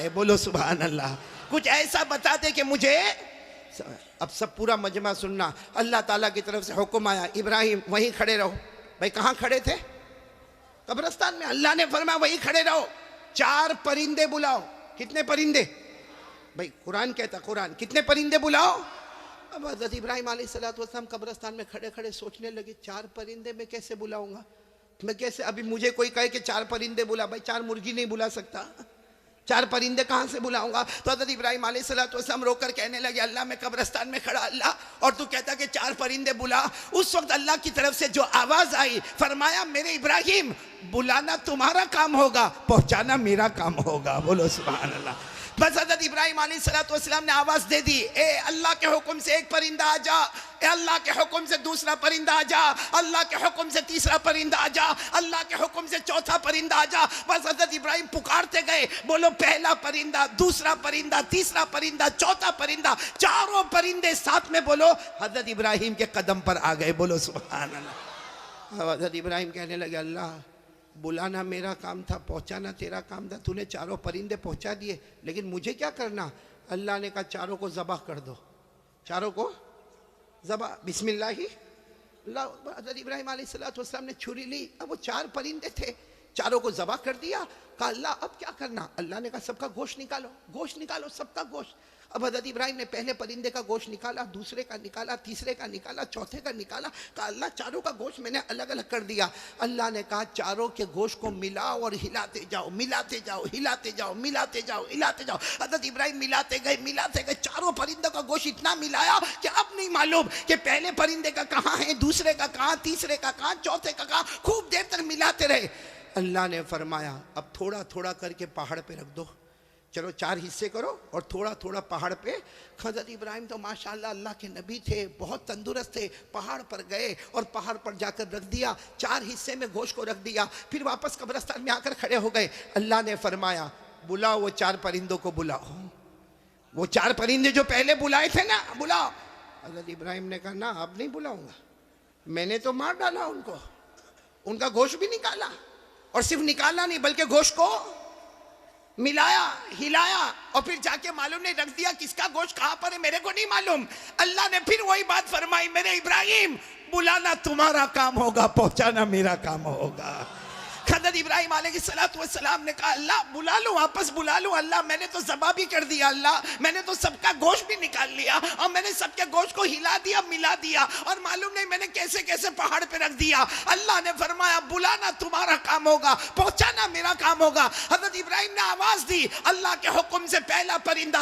آئے، بولو سبحان اللہ، کچھ ایسا بتا دے کہ مجھے. اب سب پورا مجمع سننا. اللہ تعالیٰ کی طرف سے حکم آیا، ابراہیم وہیں کھڑے رہو. بھائی کہاں کھڑے تھے؟ قبرستان میں. اللہ نے فرمایا وہیں کھڑے رہو، 4 پرندے بلاؤ. کتنے پرندے؟ بھائی قرآن کہتا، قرآن کتنے پرندے بلاؤ؟ اب حضرت ابراہیم علیہ السلام قبرستان میں کھڑے کھڑے سوچنے لگے 4 پرندے میں کیسے بلاؤں گا؟ میں کیسے؟ ابھی مجھے کوئی کہے کہ 4 پرندے بلا، بھائی 4 مرغی نہیں بلا سکتا، 4 پرندے کہاں سے بلاؤں گا؟ تو حضرت ابراہیم علیہ السلام رو کر کہنے لگے اللہ میں قبرستان میں کھڑا اللہ، اور تو کہتا کہ 4 پرندے بلا. اس وقت اللہ کی طرف سے جو آواز آئی، فرمایا میرے ابراہیم بلانا تمہارا کام ہوگا، پہنچانا میرا کام ہوگا. بولو سبحان اللہ. بس حضرت ابراہیم علیہ السلام نے آواز دے دی، اے اللہ کے حکم سے 1 پرندہ آ جا، اے اللہ کے حکم سے 2 پرندہ آ جا، اللہ کے حکم سے 3 پرندہ آ جا، اللہ کے حکم سے 4 پرندہ آ جا. بس حضرت ابراہیم پکارتے گئے، بولو پہلا پرندہ، 2 پرندہ، 3 پرندہ، 4 پرندہ، 4 پرندے ساتھ میں بولو حضرت ابراہیم کے قدم پر آ گئے. بولو سبحان اللہ. حضرت ابراہیم کہنے لگے اللہ بلانا میرا کام تھا، پہنچانا تیرا کام تھا، تو نے 4 پرندے پہنچا دیے، لیکن مجھے کیا کرنا؟ اللہ نے کہا 4 کو ذبح کر دو. 4 کو ذبح، بسم اللہ ہی اللہ. حضرت ابراہیم علیہ السلام نے چھری لی، اب وہ 4 پرندے تھے، 4 کو ذبح کر دیا. کہا اللہ اب کیا کرنا؟ اللہ نے کہا سب کا گوشت نکالو، گوشت نکالو، سب کا گوشت. اب حضرت ابراہیم نے پہلے پرندے کا گوشت نکالا، 2 کا نکالا، 3 کا نکالا، 4 کا نکالا. کہا اللہ 4 کا گوشت میں نے الگ الگ کر دیا. اللہ نے کہا 4 کے گوشت کو ملاؤ اور ہلاتے جاؤ، ملاتے جاؤ، ہلاتے جاؤ، ملاتے جاؤ، ہلاتے جاؤ. حضرت ابراہیم ملاتے گئے، ملاتے گئے، 4 پرندوں کا گوشت اتنا ملایا کہ اب نہیں معلوم کہ پہلے پرندے کا کہاں ہے، 2 کا کہاں، 3 کا کہاں، 4 کا کہاں. خوب دیر تک ملاتے رہے. اللہ نے فرمایا اب تھوڑا تھوڑا کر کے پہاڑ پہ رکھ دو، چلو 4 حصے کرو اور تھوڑا تھوڑا پہاڑ پہ. حضرت ابراہیم تو ماشاءاللہ اللہ کے نبی تھے، بہت تندرست تھے. پہاڑ پر گئے اور پہاڑ پر جا کر رکھ دیا، 4 حصے میں گوشت کو رکھ دیا. پھر واپس قبرستان میں آ کر کھڑے ہو گئے. اللہ نے فرمایا بلاؤ وہ 4 پرندوں کو بلاؤ، وہ 4 پرندے جو پہلے بلائے تھے نا بلاؤ. حضرت ابراہیم نے کہا نا اب نہیں بلاؤں گا، میں نے تو مار ڈالا ان کو، ان کا گوشت بھی نکالا، اور صرف نکالا نہیں بلکہ گوشت کو ملایا، ہلایا، اور پھر جا کے معلوم نہیں رکھ دیا کس کا گوشت کہاں پر ہے میرے کو نہیں معلوم. اللہ نے پھر وہی بات فرمائی، میرے ابراہیم بلانا تمہارا کام ہوگا، پہنچانا میرا کام ہوگا. حضرت ابراہیم علیہ السلام نے کہا اللہ بلا لوں، واپس بلا لوں. اللہ میں نے تو ذبح بھی کر دیا، اللہ میں نے تو سب کا گوشت بھی نکال لیا، اور میں نے سب کے گوشت کو ہلا دیا، ملا دیا، اور معلوم نہیں میں نے کیسے کیسے پہاڑ پہ رکھ دیا. اللہ نے فرمایا بلانا تمہارا کام ہوگا، پہنچانا میرا کام ہوگا. حضرت ابراہیم نے آواز دی، اللہ کے حکم سے پہلا پرندہ